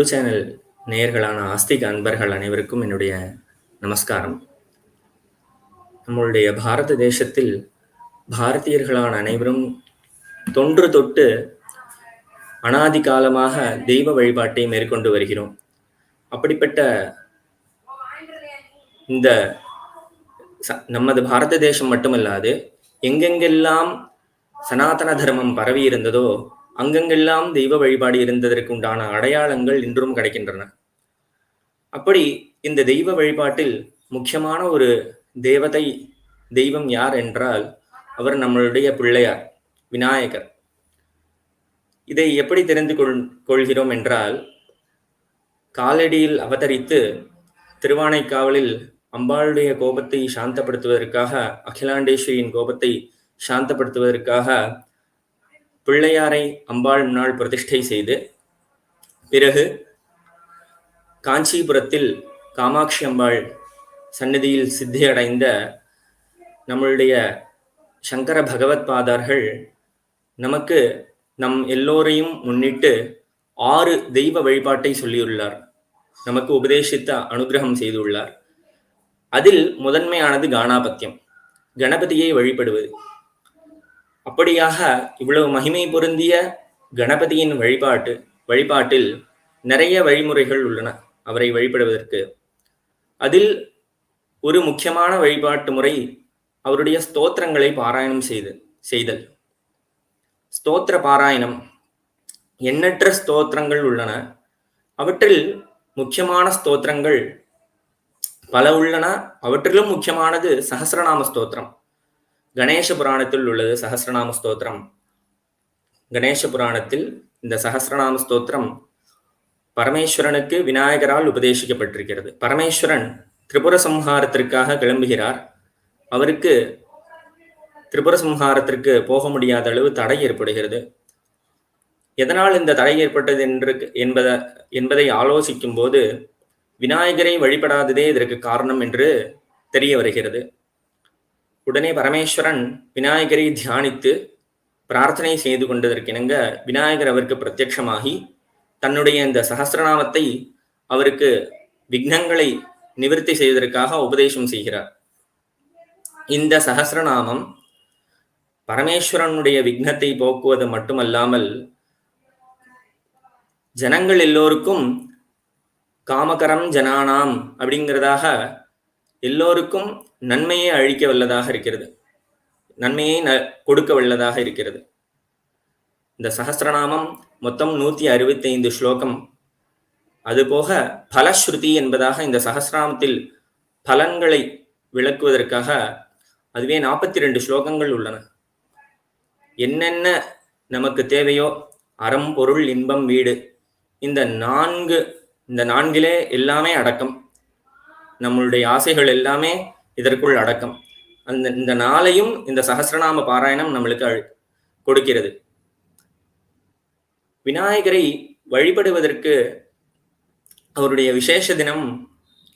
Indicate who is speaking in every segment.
Speaker 1: குரு channel நேயர்களான ஆஸ்திக அன்பர்கள் அனைவருக்கும் என்னுடைய நமஸ்காரம். நம்மளுடைய பாரத தேசத்தில் பாரதியர்களான அனைவரும் தொன்று தொட்டு அனாதி காலமாக தெய்வ வழிபாட்டை மேற்கொண்டு வருகிறோம். அப்படிப்பட்ட இந்த நமது பாரத தேசம் மட்டுமல்லாது எங்கெங்கெல்லாம் சனாதன தர்மம் பரவி இருந்ததோ அங்கெங்கெல்லாம் தெய்வ வழிபாடு இருந்ததற்கு உண்டான அடையாளங்கள் இன்றும் கிடைக்கின்றன. அப்படி இந்த தெய்வ வழிபாட்டில் முக்கியமான ஒரு தெய்வம் யார் என்றால் அவர் நம்மளுடைய பிள்ளையார் விநாயகர். இதை எப்படி தெரிந்து கொள்கிறோம் என்றால், காலடியில் அவதரித்து திருவானைக்காவலில் அம்பாளுடைய கோபத்தை சாந்தப்படுத்துவதற்காக, அகிலாண்டேஸ்வரியின் கோபத்தை சாந்தப்படுத்துவதற்காக பிள்ளையாரை அம்பாள் முன்னால் பிரதிஷ்டை செய்து, பிறகு காஞ்சிபுரத்தில் காமாட்சி அம்பாள் சந்நிதியில் சித்தியடைந்த நம்மளுடைய சங்கர பகவத் பாதார்கள் நமக்கு நம் எல்லோரையும் முன்னிட்டு 6 தெய்வ வழிபாட்டை சொல்லியுள்ளார், நமக்கு உபதேசித்த அனுகிரகம் செய்துள்ளார். அதில் முதன்மையானது காணாபத்தியம், கணபதியை வழிபடுவது. அப்படியாக இவ்வளவு மகிமை பொருந்திய கணபதியின் வழிபாட்டில் நிறைய வழிமுறைகள் உள்ளன அவரை வழிபடுவதற்கு. அதில் ஒரு முக்கியமான வழிபாட்டு முறை அவருடைய ஸ்தோத்திரங்களை பாராயணம் செய்தல். ஸ்தோத்திர பாராயணம், எண்ணற்ற ஸ்தோத்திரங்கள் உள்ளன. அவற்றில் முக்கியமான ஸ்தோத்திரங்கள் பல உள்ளன. அவற்றிலும் முக்கியமானது சஹஸ்ரநாம ஸ்தோத்திரம். கணேச புராணத்தில் உள்ளது சஹஸ்ரநாம ஸ்தோத்திரம். கணேச புராணத்தில் இந்த சஹஸ்ரநாம ஸ்தோத்திரம் பரமேஸ்வரனுக்கு விநாயகரால் உபதேசிக்கப்பட்டிருக்கிறது. பரமேஸ்வரன் திரிபுர சம்ஹாரத்திற்காக கிளம்புகிறார். அவருக்கு திரிபுர சம்ஹாரத்திற்கு போக முடியாத அளவு தடை ஏற்படுகிறது. எதனால் இந்த தடை ஏற்பட்டது என்பதை ஆலோசிக்கும் போது விநாயகரை வழிபடாததே இதற்கு காரணம் என்று தெரிய வருகிறது. உடனே பரமேஸ்வரன் விநாயகரை தியானித்து பிரார்த்தனை செய்து கொண்டதற்கிணங்க விநாயகர் அவருக்கு பிரத்யட்சமாகி தன்னுடைய இந்த சஹஸ்ரநாமத்தை அவருக்கு விக்னங்களை நிவர்த்தி செய்வதற்காக உபதேசம் செய்கிறார். இந்த சஹஸ்ரநாமம் பரமேஸ்வரனுடைய விக்னத்தை போக்குவது மட்டுமல்லாமல் ஜனங்கள் எல்லோருக்கும் காமகரம் ஜனானாம் அப்படிங்கிறதாக எல்லோருக்கும் நன்மையை அழிக்க வல்லதாக இருக்கிறது, நன்மையை கொடுக்க வல்லதாக இருக்கிறது. இந்த சஹஸ்ரநாமம் மொத்தம் 165 ஸ்லோகம். அதுபோக பலஸ்ருதி என்பதாக இந்த சஹஸ்ரநாமத்தில் பலன்களை விளக்குவதற்காக அதுவே 42 ஸ்லோகங்கள் உள்ளன. என்னென்ன நமக்கு தேவையோ, அறம் பொருள் இன்பம் வீடு, இந்த நான்கிலே எல்லாமே அடக்கம். நம்மளுடைய ஆசைகள் எல்லாமே இதற்குள் அடக்கம். இந்த நாளையும் இந்த சஹஸ்ரநாம பாராயணம் நம்மளுக்கு கொடுக்கிறது. விநாயகரை வழிபடுவதற்கு அவருடைய விசேஷ தினம்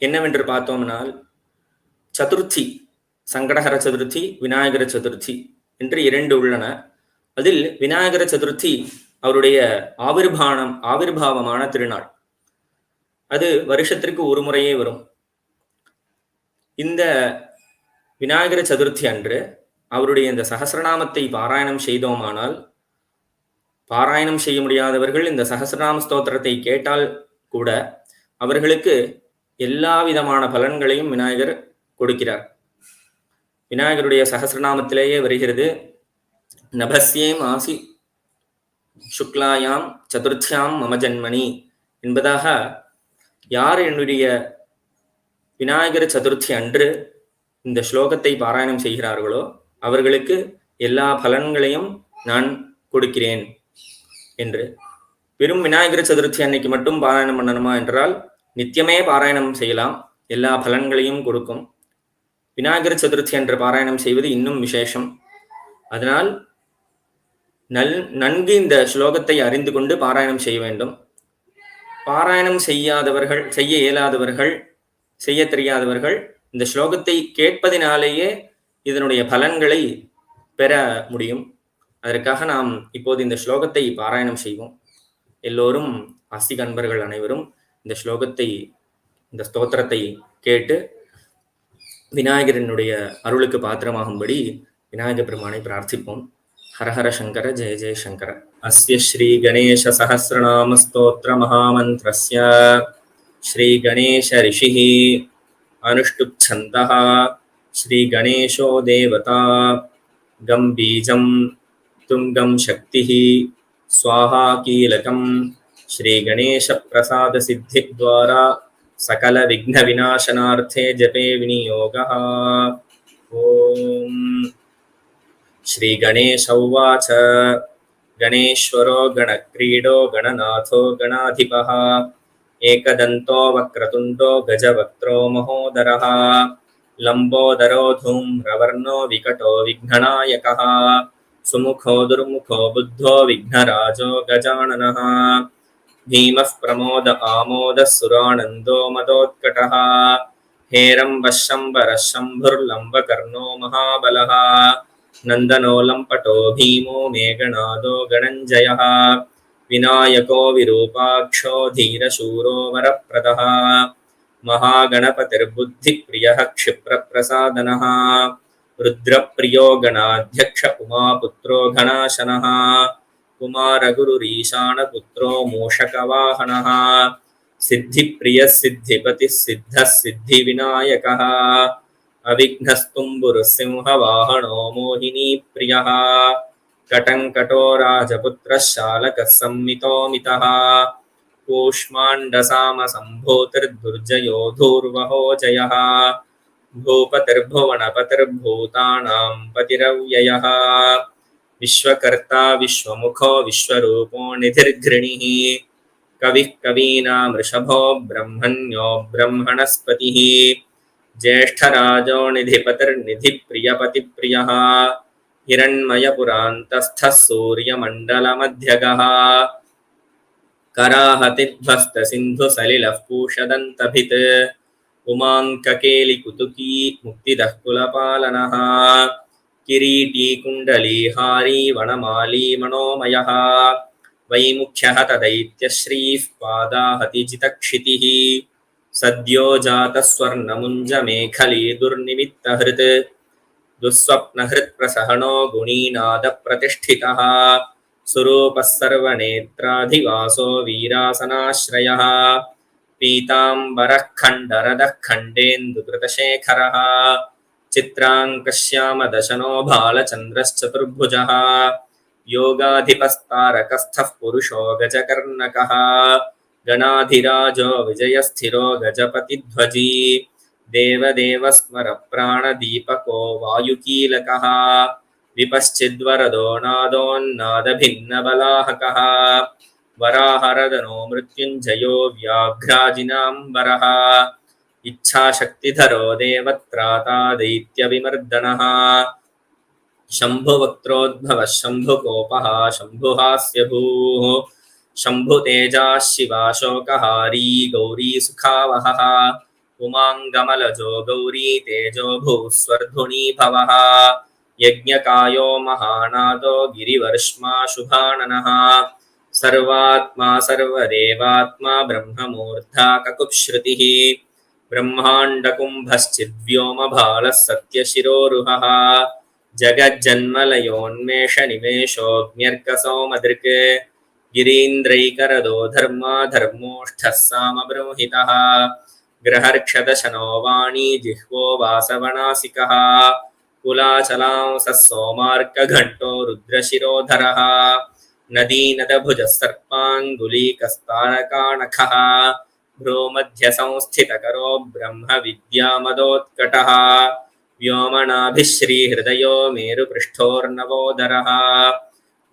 Speaker 1: என்னவென்று பார்த்தோம்னால், சதுர்த்தி, சங்கடஹர சதுர்த்தி, விநாயகர சதுர்த்தி என்று 2 உள்ளன. அதில் விநாயகர சதுர்த்தி அவருடைய ஆவிர்பாவமான திருநாள். அது வருஷத்திற்கு ஒரு முறையே வரும். இந்த விநாயகர சதுர்த்தி அன்று அவருடைய இந்த சஹஸ்ரநாமத்தை பாராயணம் செய்தோமானால், பாராயணம் செய்ய முடியாதவர்கள் இந்த சஹஸ்ரநாம ஸ்தோத்திரத்தை கேட்டால் கூட அவர்களுக்கு எல்லா விதமான பலன்களையும் விநாயகர் கொடுக்கிறார். விநாயகருடைய சஹஸ்ரநாமத்திலேயே வருகிறது, நபஸ்யேம் ஆசி சுக்லாயாம் சதுர்த்தியாம் மம ஜன்மணி என்பதாக, யார் என்னுடைய விநாயகர சதுர்த்தி அன்று இந்த ஸ்லோகத்தை பாராயணம் செய்கிறார்களோ அவர்களுக்கு எல்லா பலன்களையும் நான் கொடுக்கிறேன் என்று. வெறும் விநாயகர சதுர்த்தி அன்னைக்கு மட்டும் பாராயணம் பண்ணணுமா என்றால் நித்தியமே பாராயணம் செய்யலாம், எல்லா பலன்களையும் கொடுக்கும். விநாயகர சதுர்த்தி அன்று பாராயணம் செய்வது இன்னும் விசேஷம். அதனால் நன்கு இந்த ஸ்லோகத்தை அறிந்து கொண்டு பாராயணம் செய்ய வேண்டும். பாராயணம் செய்ய இயலாதவர்கள், செய்ய தெரியாதவர்கள் இந்த ஸ்லோகத்தை கேட்பதினாலேயே இதனுடைய பலன்களை பெற முடியும். அதற்காக நாம் இப்போது இந்த ஸ்லோகத்தை பாராயணம் செய்வோம். எல்லோரும் ஆஸ்திக அன்பர்கள் அனைவரும் இந்த ஸ்லோகத்தை, இந்த ஸ்தோத்திரத்தை கேட்டு விநாயகரனுடைய அருளுக்கு பாத்திரமாகும்படி விநாயக பெருமானை பிரார்த்திப்போம். ஹரஹர சங்கர ஜெய ஜெய சங்கர. அஸ்ய ஸ்ரீ கணேச சஹஸ்ரநாம ஸ்தோத்திர மகாமந்திரஸ்ய ஸ்ரீ கணேச ரிஷிः அனுஷ்டுப்சந்தः ஸ்ரீ கணேசோ தேவதா கம் பீஜம் துங்கம் சக்திः स्वाहा कीलकं श्री गणेश प्रसाद सिद्धि द्वारा सकल विघ्न विनाशनार्थे जपे विनियोगः। ओम श्री गणेश उवाच गणेश्वरो गणक्रीडो गणनाथो गणाधिपः एकदन्तो वक्रतुण्डो गजवक्त्रो महोदरः लम्बोदरो धूम्रवर्णो विकटो विघ्ननायकः सुमुखो दुर्मुखो बुद्धो विघ्नराजो गजाननः भीमः प्रमोद आमोदः सुरानन्दो मदोत्कटः हेरम्बः शम्बरः शम्भुर्लम्बकर्णो महाबलः नन्दनो लम्पटो भीमो मेघनादो गणञ्जयः विनायको विरूपाक्षो धीरशूरो वरप्रदः महागणपतिर्बुद्धिप्रियः क्षिप्रप्रसादनः रुद्रप्रियो गणाध्यक्ष उमापुत्रो घनाशनः कुमारगुरुरीशानपुत्रो मूषकवाहनः सिद्धिप्रियः सिद्धिपतिः सिद्धः सिद्धिविनायकः अविघ्नस्तुम्बुरुः सिंहवाहनो मोहिनीप्रियः कटङ्कटो राजपुत्रः शालकः संमितोमितः कूष्माण्डसामसम्भूतिर्दुर्जयो धूर्वहो जयः भूपतिर्भुवनपतिर्भूतानां पतिरव्ययः विश्वकर्ता विश्वमुखो विश्वरूपो निधिर्घृणिः कविः कवीनां वृषभो ब्रह्मण्यो ब्रह्मणस्पतिः ज्येष्ठराजो निधिपतिर्निधिप्रियपतिप्रियः हिरण्मयपुरान्तस्थः सूर्यमण्डलमध्यगः कराहतिध्वस्तसिन्धुसलिलः पूषदन्तभित् उमाङ्ककेलिकुतुकी मुक्तिदः कुलपालनः किरीटी कुण्डलीहारी वनमाली मनोमयः वैमुख्यः तदैत्यश्रीः पादाहतिजितक्षितिः सद्यो जातस्वर्णमुञ्जमेखली दुर्निमित्तहृत् दुःस्वप्नहृत्प्रसहनो गुणीनादप्रतिष्ठितः सुरूपः सर्वनेत्राधिवासो वीरासनाश्रयः पीताम्बरः खण्डरदः खण्डेन्दुकृतशेखरः चित्राङ्कश्यामदशनो भालचन्द्रश्चतुर्भुजः योगाधिपस्तारकस्थः पुरुषो गजकर्णकः गणाधिराजो विजयस्थिरो गजपतिध्वजी देवदेवस्मरप्राणदीपको वायुकीलकः विपश्चिद्वरदो नादोन्नादभिन्नबलाहकः वराहरदनो मृत्युञ्जयो व्याघ्राजिनाम्बरः इच्छाशक्तिधरो देवत्राता दैत्यविमर्दनः शम्भुवक्त्रोद्भवः शम्भुकोपः शम्भुहास्यभूः शम्भुतेजाः शिवाशोकहारी गौरीसुखावहः उमाङ्गमलजो गौरी तेजो भूस्वर्धुनीभवः यज्ञकायो महानादो गिरिवर्ष्मा शुभाननः सर्वात्मा सर्वदेवात्मा ब्रह्ममूर्धा ककुप्श्रुतिः ब्रह्माण्डकुम्भश्चिद्व्योमभालः सत्यशिरोरुहः जगज्जन्मलयोन्मेषनिमेषोऽग्न्यर्कसोमदृक् गिरीन्द्रैकरदो धर्मा धर्मोष्ठः सामबृंहितः ग्रहर्क्षदशनो वाणी जिह्वो वासवनासिकः कुलाचलांसः सोमार्कघण्टो रुद्रशिरोधरः नदीनदभुजः सर्पाङ्गुलीकस्तारकाणखः भ्रूमध्यसंस्थितकरो ब्रह्मविद्यामदोत्कटः व्योमनाभिः श्रीहृदयो मेरुपृष्ठोर्नवोदरः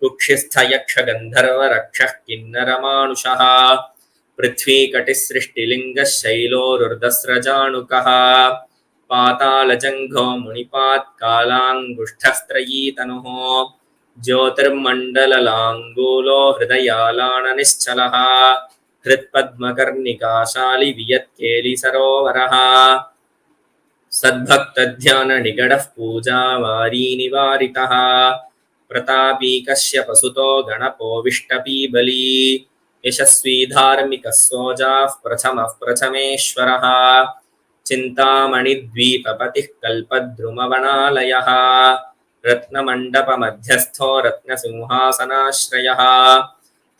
Speaker 1: कुक्षिस्थयक्षगन्धर्वरक्षः किन्नरमानुषः पृथ्वीकटिसृष्टिलिङ्गः शैलोरुर्दस्रजाणुकः पातालजङ्घो मुनिपात्कालाङ्गुष्ठस्त्रयीतनुः ज्योतिर्मण्डललाङ्गूलो हृदयालाननिश्चलः हृत्पद्मकर्णिकाशालि वियत्केलिसरोवरः सद्भक्तध्याननिगडः पूजावारीनिवारितः प्रतापी कश्यपसुतो गणपो विष्टपीबली यशस्वी धार्मिकः सोजाः प्रथमः प्रथमेश्वरः चिन्तामणिद्वीपपतिः कल्पद्रुमवनालयः रत्नमण्डपमध्यस्थो रत्नसिंहासनाश्रयः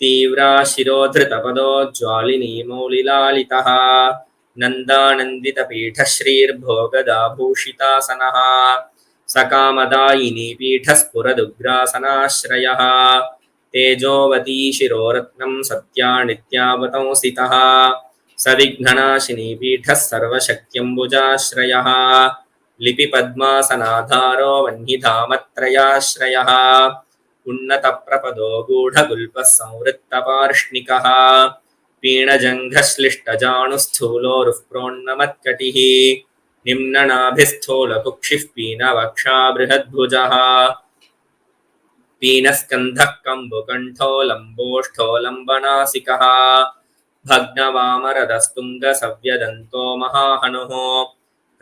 Speaker 1: तीव्राशिरोधृतपदो ज्वालिनी मौलिलालितः नन्दानन्दितपीठश्रीर्भोगदाभूषितासनः सकामदायिनी पीठस्फुरदुग्रासनाश्रयः तेजोवती शिरोरत्नं सत्या नित्यावतंसितः सविघ्ननाशिनी पीठः सर्वशक्त्यम्बुजाश्रयः लिपिपद्मासनाधारो वह्निधामत्रयाश्रयः उन्नतप्रपदो गूढगुल्पः संवृत्तपार्ष्णिकः पीणजङ्घश्लिष्टजानुस्थूलोरुःप्रोन्नमत्कटिः निम्ननाभिस्थूलकुक्षिः पीनवक्षा बृहद्भुजः पीनस्कन्धः कम्बुकण्ठो लम्बोष्ठो लम्बनासिकः भग्नवामरदस्तुङ्गसव्यदन्तो महाहनुः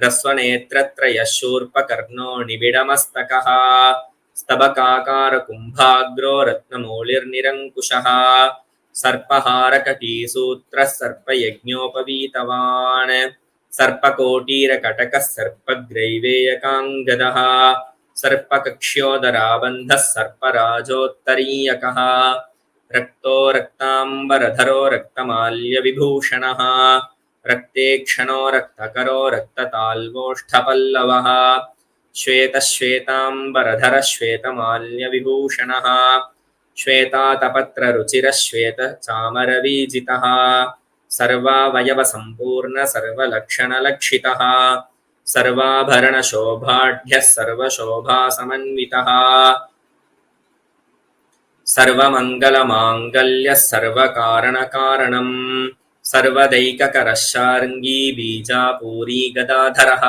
Speaker 1: ह्रस्वनेत्रत्रयः शूर्पकर्णो निबिडमस्तकः स्तबकाकारकुम्भाग्रो रत्नमौलिर्निरङ्कुशः सर्पहारकटीसूत्रः सर्पयज्ञोपवीतवान् सर्पकोटीरकटकः सर्पग्रैवेयकाङ्गदः सर्पकक्ष्योदराबन्धः सर्पराजोत्तरीयकः रक्तो रक्ताम्बरधरो रक्तमाल्यविभूषणः रक्ते क्षणो रक्तकरो रक्तताल्वोष्ठपल्लवः श्वेतश्वेताम्बरधरः श्वेतमाल्यविभूषणः श्वेतातपत्ररुचिरः श्वेतचामरवीजितः सर्वावयवसम्पूर्ण सर्वलक्षणलक्षितः सर्वाभरणशोभाढ्यः सर्वशोभासमन्वितः सर्वमङ्गलमाङ्गल्यः सर्वकारणकारणम् सर्वदैककरः शार्ङ्गी बीजापूरी गदाधरः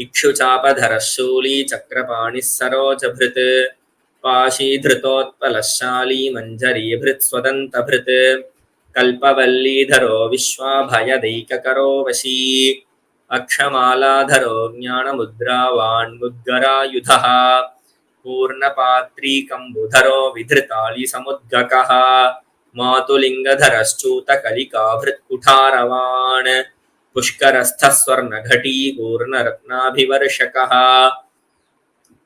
Speaker 1: इक्षुचापधरः शूली चक्रपाणिः सरोजभृत् पाशीधृतोत्पलशाली मञ्जरीभृत् स्वदन्तभृत् कल्पवल्लीधरो विश्वाभयदैककरो वशी अक्षमालाधरो ज्ञानमुद्रावान्मुद्गरायुधः पूर्णपात्रीकम्बुधरो विधृतालिसमुद्गकः मातुलिङ्गधरश्चूतकलिकाभृत्कुठारवान् पुष्करस्थः स्वर्णघटी पूर्णरत्नाभिवर्षकः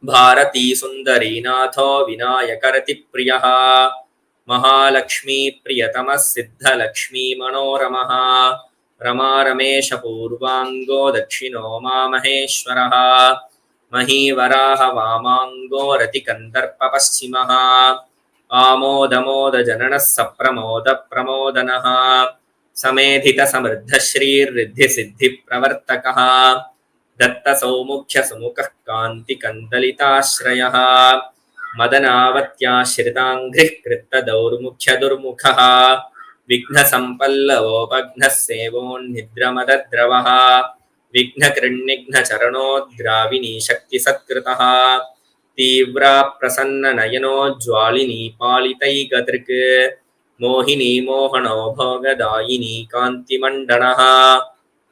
Speaker 1: भारती सुन्दरीनाथो विनायकरतिप्रियः महालक्ष्मीप्रियतमः सिद्धलक्ष्मीमनोरमः रमारमेशपूर्वाङ्गो दक्षिणो मामहेश्वरः महीवराहवामाङ्गो रतिकन्दर्पपश्चिमः आमोदमोदजननः सप्रमोदप्रमोदनः समेधितसमृद्धश्रीर्रिद्धिसिद्धिप्रवर्तकः दत्तसौमुख्यसुमुखः कान्तिकन्दलिताश्रयः मदनावत्याश्रिताङ्घ्रिः कृत्तदौर्मुख्यदुर्मुखः विघ्नसम्पल्लवोपघ्नः सेवोन्निद्रमदद्रवः विघ्नकृन्निघ्नचरणोद्ग्राविनी शक्तिसत्कृतः तीव्राप्रसन्ननयनो ज्वालिनी पालितैकदृक् मोहिनी मोहनो भोगदायिनी कान्तिमण्डनः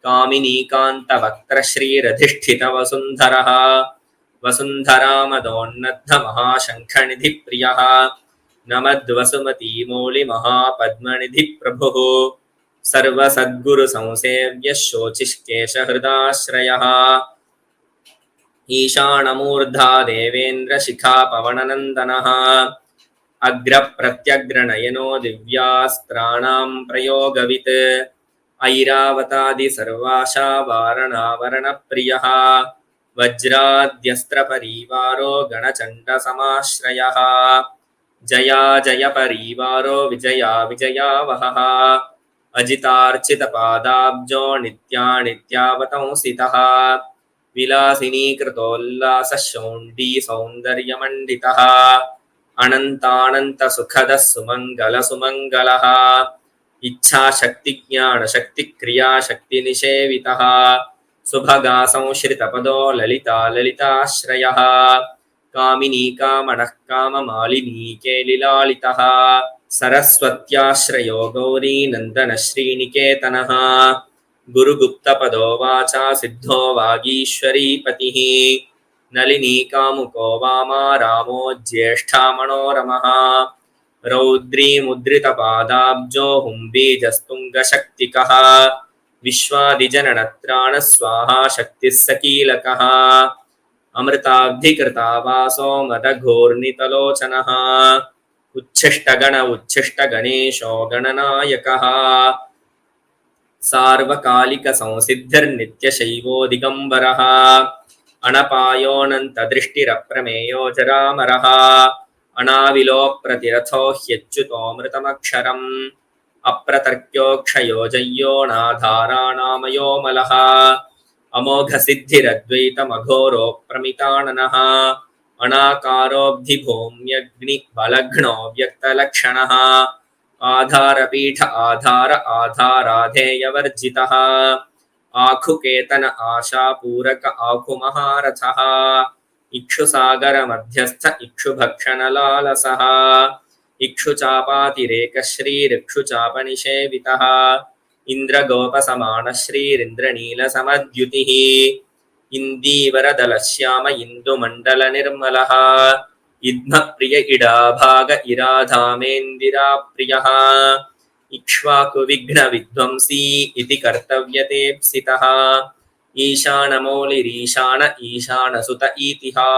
Speaker 1: कामिनी कान्तवक्त्रश्रीरधिष्ठितवसुन्धरः वसुन्धरामदोन्नद्धमहाशङ्खनिधिप्रियः नमद्वसुमतीमौलिमहापद्मनिधिप्रभुः सर्वसद्गुरुसंसेव्यः शोचिष्केशहृदाश्रयः ईशानमूर्धा देवेन्द्रशिखापवननन्दनः अग्रप्रत्यग्रनयनो दिव्यास्त्राणां प्रयोगवित् ऐरावतादिसर्वाशावारणावरणप्रियः वज्राद्यस्त्रपरीवारो गणचण्डसमाश्रयः जया जय परिवारो विजया विजयावहः अजितार्चितपादाब्जो नित्यानित्यावतंसितः विलासिनीकृतोल्लासशौण्डी सौन्दर्यमण्डितः अनन्तानन्तसुखदः सुमङ्गलसुमङ्गलः इच्छाशक्तिज्ञानशक्तिक्रियाशक्तिनिषेवितः सुभगा संश्रितपदो ललिता ललिताश्रयः कामिनी कामनः काममालिनी केलिलालितः सरस्वत्याश्रयो गौरी नन्दनश्रीनिकेतनः गुरुगुप्तपदो वाचा सिद्धो वागीश्वरीपतिः नलिनी कामुको वामा रामो ज्येष्ठा मनोरमः रौद्री मुद्रितपादाब्जो हुम्बीजस्तुङ्गशक्तिकः विश्वादिजननत्राणः स्वाहा शक्तिः सकीलकः अमृताब्धिकृता वासो मदघोर्नितलोचनः उच्छिष्टगणेशो गणनायकः सार्वकालिकसंसिद्धिर्नित्यशैवो दिगम्बरः अनपायोऽनन्तदृष्टिरप्रमेयो जरामरः अनाविलोप्रतिरथो ह्यच्युतोऽमृतमक्षरम् अप्रतर्क्योऽक्षयो जय्यो नाधाराणामयो मलः अमोघसिद्धिरद्वैतमघोरोऽप्रमिताननः अनाकारोऽब्धिभूम्यग्निबलघ्नो व्यक्तलक्षणः आधारपीठ आधाराधेयवर्जितः आखुकेतन आशापूरक आखुमहारथः इक्षुसागरमध्यस्थ इक्षुभक्षणलालसः इक्षुचापातिरेकश्रीरिक्षुचापनिषेवितः इन्द्रगोपसमानश्रीरिन्द्रनीलसमद्युतिः इन्दीवरदलश्याम इन्दुमण्डलनिर्मलः इद्मप्रिय इडाभाग इराधामेन्दिराप्रियः इक्ष्वाकुविघ्नविध्वंसी इति कर्तव्यतेप्सितः ईशानमौलिरीशान ईशानसुत ईतिहा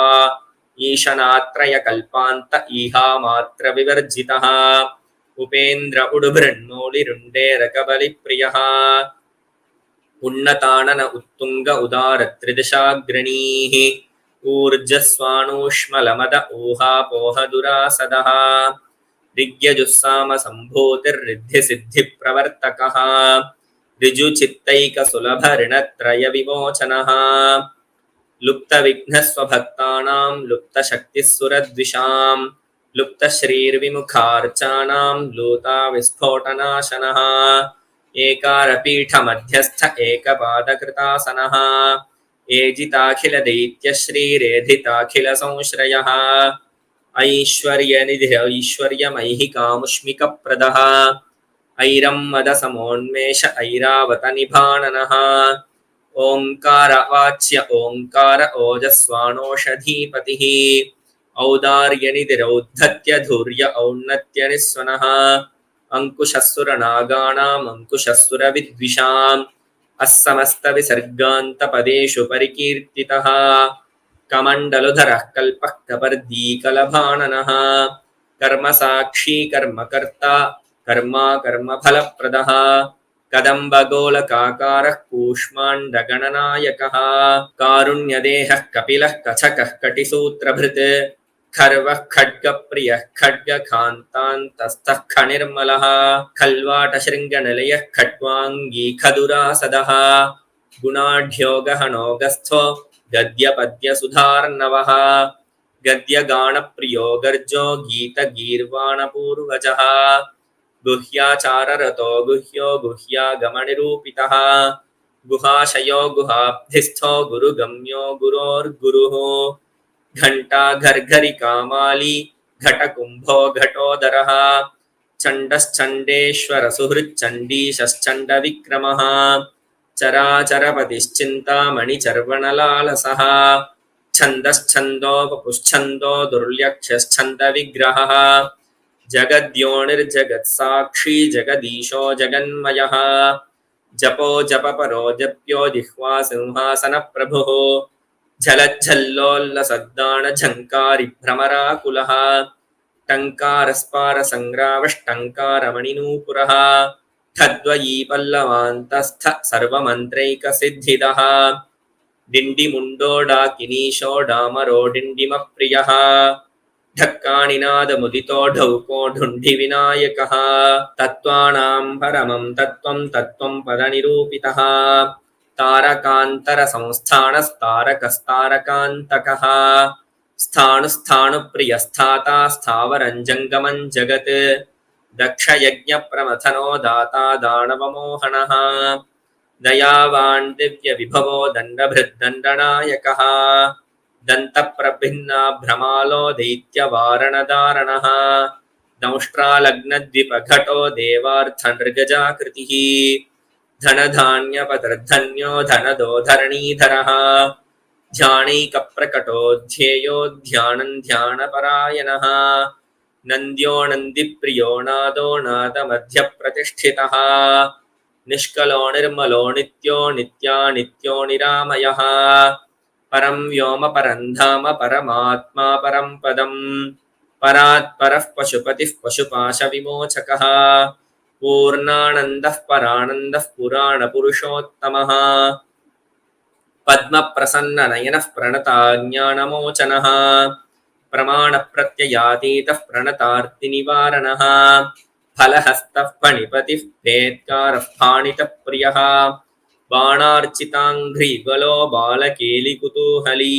Speaker 1: ईशनात्रयकल्पान्त ईहामात्रविवर्जितः उपेन्द्र उडुभृन्मौलिरुण्डेरकबलिप्रियः उन्नतानन उत्तुंग उदारत्रिदशाग्रणीः ऊर्जस्वाणूष्मलमद ऊहापोहदुरासदः ऋग्यजुस्सामसम्भूतिर्रिद्धिसिद्धिप्रवर्तकः ऋजुचित्तैकसुलभऋणत्रयविमोचनः लुप्तविघ्नस्वभक्तानां लुप्तशक्तिः सुरद्विषां लुप्तश्रीर्विमुखार्चानां लूताविस्फोटनाशनः एकारपीठमध्यस्थ एकपादकृतासनः एजिताखिलदैत्यश्रीरेधिताखिलसंश्रयः ऐश्वर्यनिधिरैश्वर्यमैहिकामुष्मिकप्रदः ऐरम्मदसमोन्मेष ऐरावतनिभाननः ओङ्कारवाच्य ओङ्कार ओजस्वाणोषधीपतिः औदार्यनिधिरौद्धत्य धूर्य औन्नत्यनिस्वनः अंकुशस्सुरनागानाम् अंकुशस्सुरविद्विषाम् अस्समस्तविसर्गान्तपदेषु परिकीर्तितः कमण्डलुधरः कल्पः कपर्दीकलभाननः कर्मसाक्षी कर्मकर्ता कर्मा कर्मफलप्रदः कदम्बगोलकाकारः कूष्माण्डगणनायकः कारुण्यदेहः कपिलः कछकः कटिसूत्रभृत् खर्वः खड्गप्रियः खड्गखान्तान्तस्थः खनिर्मलः खल्वाटशृङ्गनिलयः खट्वाङ्गी खदुरासदः गुणाढ्यो गहनोगस्थो गद्यपद्यसुधार्णवः गद्यगानप्रियो गर्जो गीतगीर्वाणपूर्वजः गुह्याचाररतो गुह्यो गुह्यागमनिरूपितः गुहाशयो गुहाब्धिस्थो गुरुगम्यो गुरोर्गुरुः घंटा घर्घरि कामाली घटकुंभो घटोदरः चण्डश्चण्डेश्वर सुहृच्चण्डीशश्चण्ड विक्रमः चराचरपतिश्चिन्तामणिचर्वणलालसः छन्दश्छन्दोपपुश्छन्दो दुर्लक्ष्यश्छन्द विग्रहः जगद्योनिर्जगत्साक्षी जगदीशो जगन्मयः जपो जपपरो जप्यो जिह्वा सिंहासनप्रभुः झलज्झल्लोल्लसद्दाण झङ्कारी भ्रमराकुलः टङ्कारस्पारसङ्ग्रावष्टङ्कारमणिनूपुरः ठद्वयी पल्लवान्तस्थ सर्वमन्त्रैकसिद्धिदः डिण्डिमुण्डोडाकिनीशो डामरो डिण्डिमप्रियः ढक्कानिनादमुदितो ढौको ढुण्ढिविनायकः तत्त्वानां परमं तत्त्वं तत्त्वं पदनिरूपितः तारकान्तरसंस्थानस्तारकस्तारकान्तकः स्थाणुस्थाणुप्रियस्थाता स्थावरञ्जङ्गमं जगत् दक्षयज्ञप्रमथनो दाता दानवमोहनः दयावान् दिव्यविभवो दण्डभृद्दण्डनायकः दन्तप्रभिन्नाभ्रमालो दैत्यवारणदारणः दंष्ट्रालग्नद्विपघटो देवार्थनृगजाकृतिः धनधान्यपदर्धन्यो धनदो धरणीधरः ध्यानैकप्रकटो ध्येयो ध्यानं ध्यानपरायणः नन्द्यो नन्दिप्रियो नादो नादमध्यप्रतिष्ठितः निष्कलो निर्मलो नित्यो नित्यानित्यो निरामयः परं व्योम परं धाम परमात्मा परं पदम् परात् परः पशुपतिः पशुपाशविमोचकः पूर्णानन्दः परानन्दः पुराणपुरुषोत्तमः पद्मप्रसन्ननयनः प्रणताज्ञानमोचनः प्रमाणप्रत्ययातीतः प्रणतार्तिनिवारणः फलहस्तः फणिपतिः भेत्कारः फाणितप्रियः बाणार्चिताङ्घ्रिबलो बालकेलिकुतूहली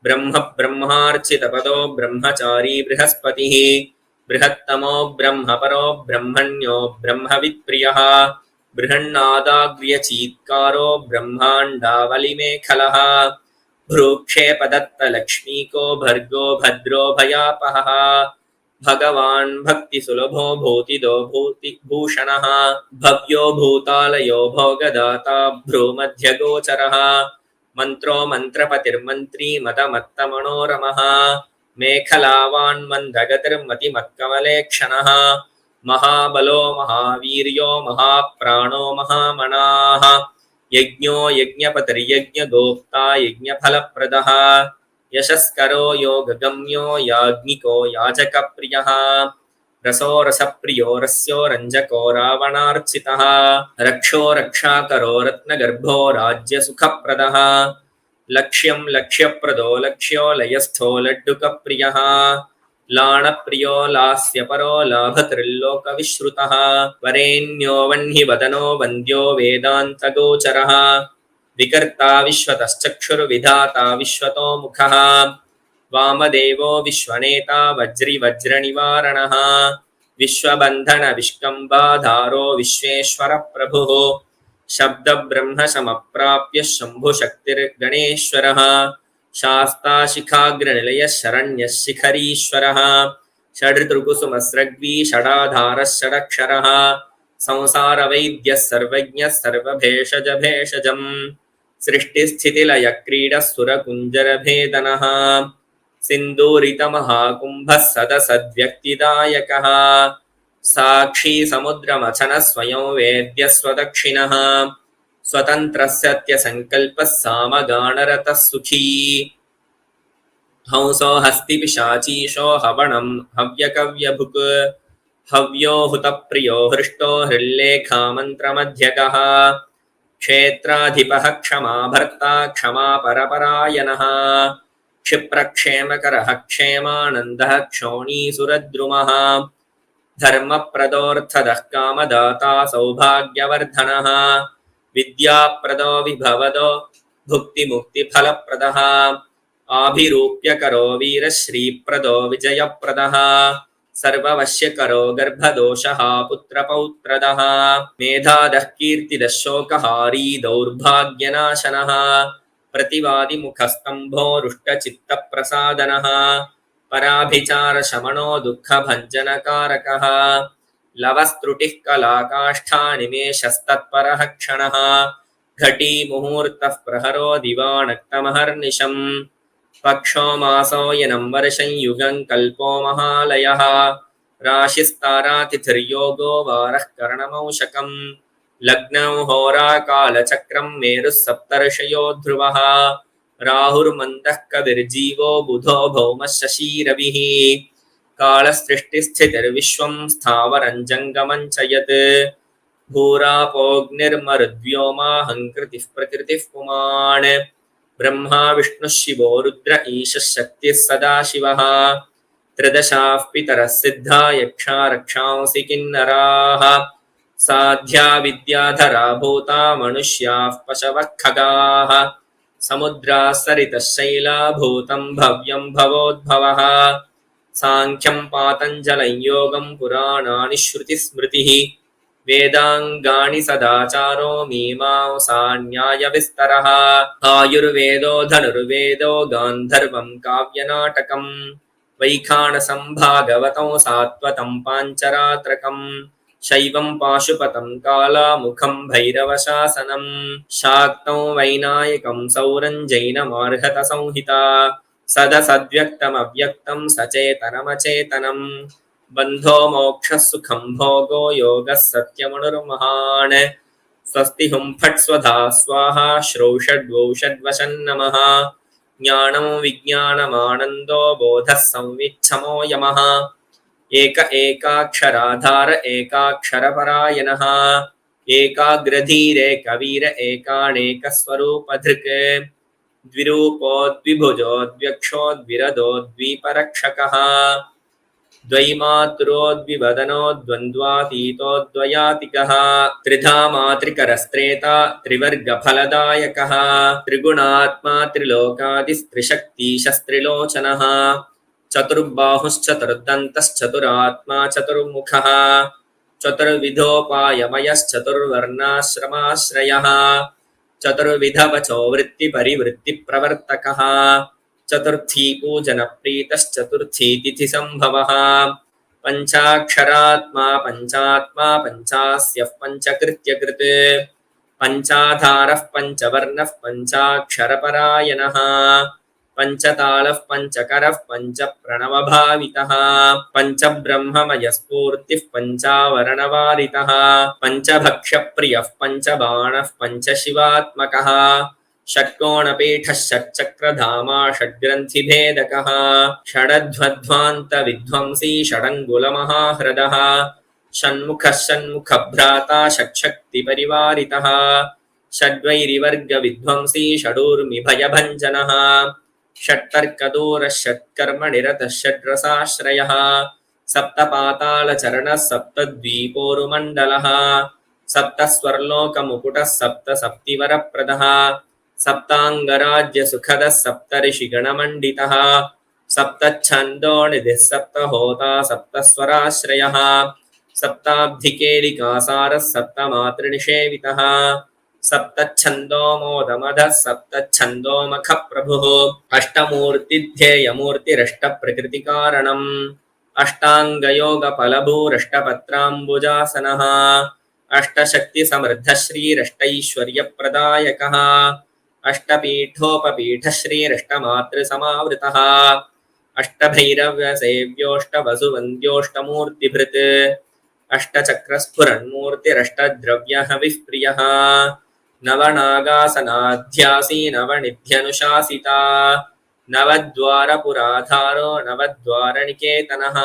Speaker 1: ब्रह्मार्चितपदो ब्रह्मचारी बृहस्पतिः बृहत्तमो ब्रह्मपरो ब्रह्मण्यो ब्रह्मवित्प्रियः बृहन्नादाग्र्यचीत्कारो ब्रह्माण्डावलिमेखलः भ्रूक्षेपदत्तलक्ष्मीको भर्गो भद्रो भयापहः भगवान् भक्तिसुलभो भूतिदो भूषणः भव्यो भूतालयो भोगदाता भ्रूमध्यगोचरः मन्त्रो मन्त्रपतिर्मन्त्री मदमत्तमनोरमः मेखलावान्मन्दगतिर्मतिमत्कमलेक्षणः महाबलो महावीर्यो महाप्राणो महामनाः यज्ञो यज्ञपतिर्यज्ञगोप्ता यज्ञफलप्रदः यशस्करो योगगम्यो याज्ञिको याजकप्रियः रसो रसप्रियो रस्यो रञ्जको रावणार्चितः रक्षो रक्षाकरो रत्नगर्भो राज्यसुखप्रदः लक्ष्यं लक्ष्यप्रदो लक्ष्यो लयस्थो लड्डुकप्रियः लाणप्रियो लास्यपरो लाभत्रिल्लोकविश्रुतः वरेण्यो वह्निवदनो वन्द्यो वेदान्तगोचरः विकर्ता विश्वतश्चक्षुर्विधाता विश्वतो मुखः वामदेवो विश्वनेता वज्रिवज्रनिवारणः विश्वबन्धनविष्कम्बाधारो विश्वेश्वरप्रभुः शब्दब्रह्मशमप्राप्य शम्भुशक्तिर्गणेश्वरः शास्ता शिखाग्रनिलयः शरण्यः शिखरीश्वरः षडृतुकुसुमस्रग्वी षडाधारः षडक्षरः संसारवैद्यः सर्वज्ञः सर्वभेषजभेषजम् सृष्टिस्थितिलयक्रीडः सुरकुञ्जरभेदनः सिन्दूरितमहाकुम्भः सदसद्व्यक्तिदायकः साक्षी समुद्रमथनः स्वयं वेद्यः स्वदक्षिणः स्वतन्त्रः सत्यसङ्कल्पः सामगानरतः सुखी हंसो हस्तिपिशाचीशो हवणं हव्यकव्यभुक् हव्यो हुतप्रियो हृष्टो हृल्लेखामन्त्रमध्यगः क्षेत्राधिपः क्षमा भर्ता क्षमा परपरायणः क्षिप्रक्षेमकरः क्षेमानन्दः क्षोणीसुरद्रुमः धर्मप्रदोऽर्थदः कामदाता सौभाग्यवर्धनः विद्याप्रदो विभवदो भुक्तिमुक्तिफलप्रदः आभिरूप्यकरो वीरश्रीप्रदो विजयप्रदः सर्ववश्यकरो गर्भदोषः पुत्रपौत्रदः मेधादः कीर्तिदः शोकहारी दौर्भाग्यनाशनः प्रतिवादिमुखस्तम्भो रुष्टचित्तप्रसादनः पराभिचारशमनो दुःखभञ्जनकारकः लवस्त्रुटिः कलाकाष्ठानिमेषस्तत्परः क्षणः घटी मुहूर्तः प्रहरो दिवानक्तमहर्निशम् पक्षो मासो यनं वर्षं युगं कल्पो महालयः राशिस्तारातिथिर्योगो वारः करणमौशकम् लग्नौ होराकालचक्रं मेरुः सप्तर्षयो ध्रुवः राहुर्मन्दः कविर्जीवो बुधो भौमः शशीरविः कालसृष्टिस्थितिर्विश्वं स्थावरं जङ्गमं च यत् भूरापोऽग्निर्मरुद्व्योमाहङ्कृतिः प्रकृतिः पुमान् ब्रह्मा विष्णुः शिवो रुद्र ईशः शक्तिः सदाशिवः त्रिदशाः पितरः सिद्धा यक्षा रक्षांसि किन्नराः साध्या विद्याधरा भूता मनुष्याः पशवः खगाः समुद्राः सरितः शैला भूतं भव्यं भवोद्भवः साङ्ख्यं पातञ्जलं योगं पुराणानि श्रुतिस्मृतिः वेदाङ्गानि सदाचारो मीमांसा न्यायविस्तरः आयुर्वेदो धनुर्वेदो गान्धर्वं काव्यनाटकं वैखानसं भागवतं सात्वतं पाञ्चरात्रकं शैवं पाशुपतं कालामुखं भैरवशासनं शाक्तं वैनायकं सौरं जैनमार्हतसंहिता सदसद्व्यक्तमव्यक्तं सचेतनमचेतनं बन्धो मोक्षः सुखं भोगो योगः सत्यमनुर्महान् स्वस्ति हुं फट् स्वधा स्वाहा श्रौषड्वौषड्वशं नमः ज्ञानं विज्ञानमानन्दो बोधः संविच्छमो यमः एक एकाक्षराधार एकाक्षरपरायणः एकाग्रधीरे कवीर एकानेकस्वरूपधृक् द्विरूपो द्विभुजो द्व्यक्षो द्विरदो द्विपरक्षकः द्वैमातुरो द्विवदनो द्वन्द्वातीतो द्वयातिकः त्रिधा मातृकरस्त्रेता त्रिवर्गफलदायकः त्रिगुणात्मा त्रिलोकादिस्त्रिशक्तिशस्त्रिलोचनः चतुर्बाहुश्चतुर्दन्तश्चतुरात्मा चतुर्मुखः चतुर्विधोपायमयश्चतुर्वर्णाश्रमाश्रयः चतुर्विधवचो वृत्तिपरिवृत्तिप्रवर्तकः चतुर्थी पूजनप्रीतश्चतुर्थी तिथिसम्भवः पञ्चाक्षरात्मा पञ्चात्मा पञ्चास्यः पञ्चकृत्यकृत् पञ्चाधारः पञ्चवर्णः पञ्चाक्षरपरायणः पञ्चतालः पञ्चकरः पञ्चप्रणवभावितः पञ्चब्रह्ममयस्फूर्तिः पञ्चावरणवारितः पञ्चभक्ष्यप्रियः पञ्चबाणः पञ्चशिवात्मकः षट्कोणपीठः षट्चक्रधामा षड्ग्रन्थिभेदकः षडध्वध्वान्तविध्वंसी षडङ्गुलमहाह्रदः षण्मुखः षण्मुखभ्राता षट्शक्तिपरिवारितः षड्वैरिवर्गविध्वंसी षडूर्मिभयभञ्जनः षट्तर्कदूरः षट्कर्मनिरतः षड्रसाश्रयः सप्तपातालचरणः सप्तद्वीपोरुमण्डलः सप्तस्वर्लोकमुकुटः सप्तसप्तिवरप्रदः सप्ताङ्गराज्यसुखदः सप्तऋषिगणमण्डितः सप्तच्छन्दोनिधिः सप्तहोता सप्तस्वराश्रयः सप्ताब्धिकेलिकासारः सप्तमातृनिषेवितः सप्तच्छन्दोमोदमदः सप्तच्छन्दोमखप्रभुः अष्टमूर्तिध्येयमूर्तिरष्टप्रकृतिकारणम् अष्टाङ्गयोगफलभूरष्टपत्राम्बुजासनः अष्टशक्तिसमृद्धश्रीरष्टैश्वर्यप्रदायकः अष्टपीठोपपीठश्रीरष्टमातृसमावृतः अष्टभैरव्यसेव्योऽष्टवसुवन्द्योऽष्टमूर्तिभृत् अष्टचक्रस्फुरन्मूर्तिरष्टद्रव्यहविः नवनागासनाध्यासी नवनिध्यनुशासिता नवद्वारपुराधारो नवद्वारनिकेतनः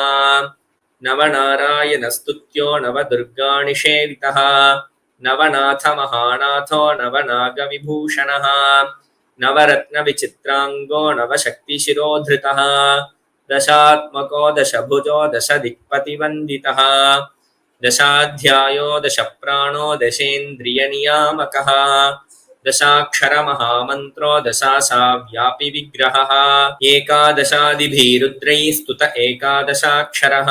Speaker 1: नवनारायणस्तुत्यो नवदुर्गानिषेवितः नवनाथमहानाथो नवनागविभूषणः नवरत्नविचित्राङ्गो नवशक्तिशिरोधृतः दशात्मको दशभुजो दशदिक्पतिवन्दितः दशाध्यायो दशप्राणो दशेन्द्रियनियामकः दशाक्षरमहामन्त्रो दशाशाव्यापि विग्रहः एकादशादिभिरुद्रैः स्तुत एकादशाक्षरः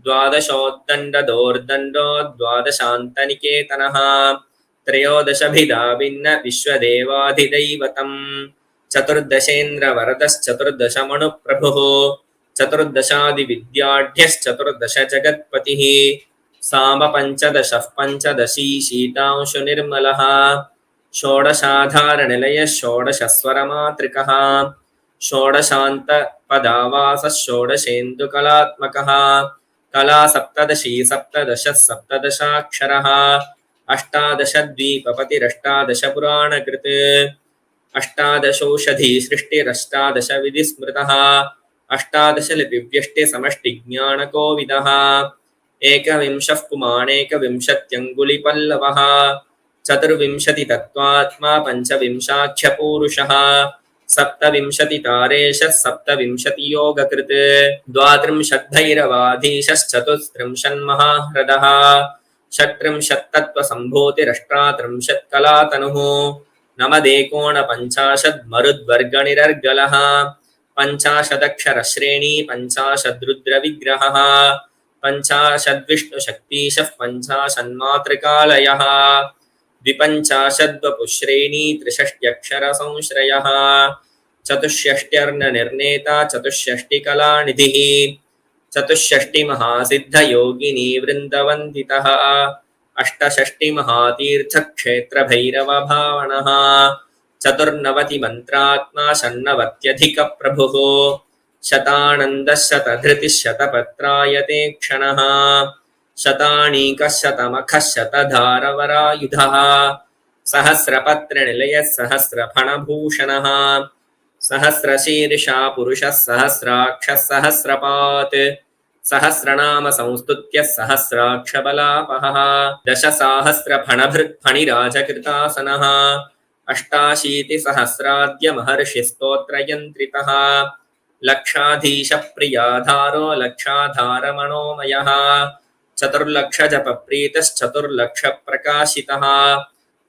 Speaker 1: द्वादशोद्दण्डदोर्दण्डो द्वादशान्तनिकेतनः त्रयोदशभिधा भिन्न विश्वदेवाधिदैवतम् चतुर्दशेन्द्रवरदश्चतुर्दशमणुप्रभुः चतुर्दशादिविद्याढ्यश्चतुर्दश जगत्पतिः साम पञ्चदशः पञ्चदशी शीतांशुनिर्मलः षोडशाधारनिलयः षोडशस्वरमातृकः षोडशान्तपदावासः षोडशेन्दुकलात्मकः कला सप्तदशी सप्तदशः सप्तदशाक्षरः अष्टादशद्वीपपतिरष्टादशपुराणकृत् अष्टादशौषधी सृष्टिरष्टादशविधिस्मृतः अष्टादशलिपिव्यष्टिसमष्टिज्ञानकोविदः एकविंशः पुमाणेकविंशत्यङ्गुलिपल्लवः चतुर्विंशतितत्त्वात्मा पञ्चविंशाख्यपूरुषः सप्तविंशतितारेशः सप्तविंशतियोगकृत् द्वात्रिंशद्भैरवाधीशश्चतुस्त्रिंशन्महाह्रदः षट्त्रिंशत्तत्त्वसम्भूतिरष्टात्रिंशत्कलातनुः नवदेकोणपञ्चाशद्मरुद्वर्गनिरर्गलः पञ्चाशदक्षरश्रेणी पञ्चाशद्रुद्रविग्रहः पञ्चाशद्विष्णुशक्तिशः पञ्चाशन्मातृकालयः द्विपञ्चाशद्वपुश्रेणी त्रिषष्ट्यक्षरसंश्रयः चतुष्षष्ट्यर्णनिर्णेता चतुष्षष्टिकलानिधिः चतुष्षष्टिमहासिद्धयोगिनी वृन्दवन्दितः अष्टषष्टिमहातीर्थक्षेत्रभैरवभावनः चतुर्नवति मन्त्रात्मा षण्णवत्यधिक प्रभुः शतानन्दः शतधृतिः शतपत्रायते क्षणः शतानीकः शतमखः शतधारवरायुधः सहस्रपत्रनिलयः सहस्रफणभूषणः सहस्रशीर्षा पुरुषः सहस्राक्षः सहस्रपात् सहस्रनाम संस्तुत्य सहस्राक्षबलापहः दशसाहस्रफणभृत्फणिराजकृतासनः अष्टाशीतिसहस्राद्य महर्षिस्तोत्रयन्त्रितः लक्षाधीशप्रियाधारो लक्षाधारमणोमयः चतुर्लक्षजपप्रीतश्चतुर्लक्षप्रकाशितः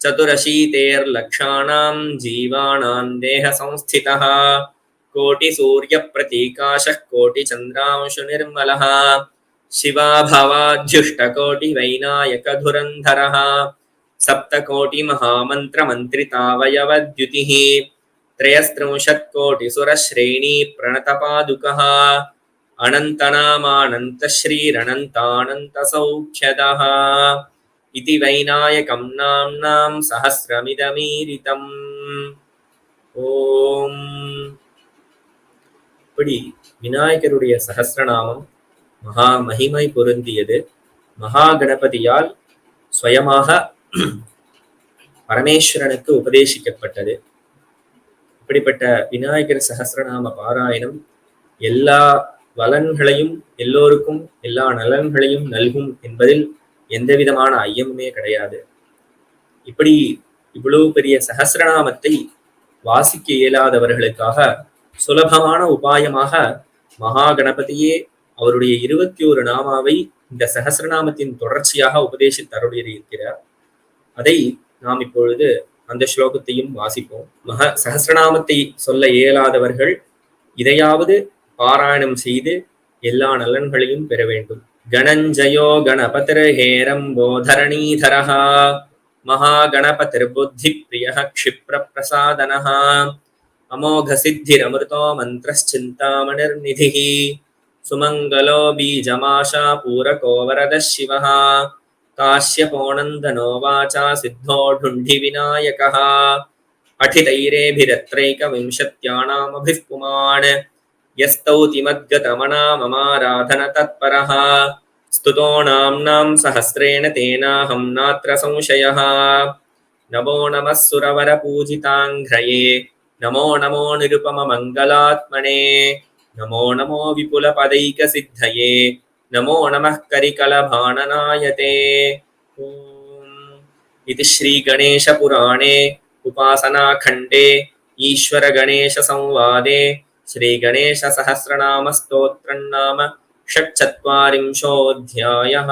Speaker 1: चतुरशीतेर्लक्षाणां जीवानां देहसंस्थितः कोटिसूर्यप्रतीकाशः कोटिचन्द्रांशुनिर्मलः शिवाभवाद्युष्टकोटिवैनायकधुरन्धरः सप्तकोटिमहामन्त्रमन्त्रितावयवद्युतिः त्रयस्त्रिंशत्कोटिसुरश्रेणी प्रणतपादुकः अनन्तनामानन्तश्रीरनन्तानन्तसौख्यदः इति वैनायकं नाम्नां सहस्रमिदमीरितम् ஓம். இப்படி விநாயகருடைய சகஸ்ரநாமம் மகா மகிமை பொருந்தியது. மகா கணபதியால் ஸ்வயமாக பரமேஸ்வரனுக்கு உபதேசிக்கப்பட்டது. இப்படிப்பட்ட விநாயகர் சகஸ்ரநாம பாராயணம் எல்லா வளன்களையும் எல்லோருக்கும் எல்லா நலன்களையும் நல்கும் என்பதில் எந்த விதமான ஐயமுமே கிடையாது. இப்படி இவ்வளவு பெரிய சகஸ்ரநாமத்தை வாசிக்க இயலாதவர்களுக்காக சுலபமான உபாயமாக மகா கணபதியே அவருடைய 21 நாமாவை இந்த சகஸ்ரநாமத்தின் தொடர்ச்சியாக உபதேசித்து அருளியிருக்கிறார். அதை நாம் இப்பொழுது அந்த ஸ்லோகத்தையும் வாசிப்போம். சகஸ்ரநாமத்தை சொல்ல இயலாதவர்கள் இதையாவது பாராயணம் செய்து எல்லா நலன்களையும் பெற வேண்டும். கணஞ்சயோ கணபதிர்ஹேரம்போதரணீதரः महागणपतिर्बुद्धिप्रियः क्षिप्रप्रसादनः अमोघसिद्धिरमृतो मन्त्रश्चिन्तामणिर्निधिः सुमङ्गलो बीजमाशा पूरको वरदः शिवः काश्यपोनन्दनो वाचा सिद्धो ढुण्ढिविनायकः अठितैरेभिरत्रैकविंशत्याणामभिः पुमान् यस्तौति मद्गतमना ममाराधनतत्परः स्तुतो नाम्नां सहस्रेण तेनाहं नात्र संशयः नमो नमः सुरवरपूजिताङ्घ्रये नमो नमो निरुपममङ्गलात्मने नमो नमो विपुलपदैकसिद्धये नमो नमः करिकलभाननायते। इति श्रीगणेशपुराणे उपासनाखण्डे ईश्वरगणेशसंवादे श्रीगणेशसहस्रनामस्तोत्रं नाम 44 अध्यायः।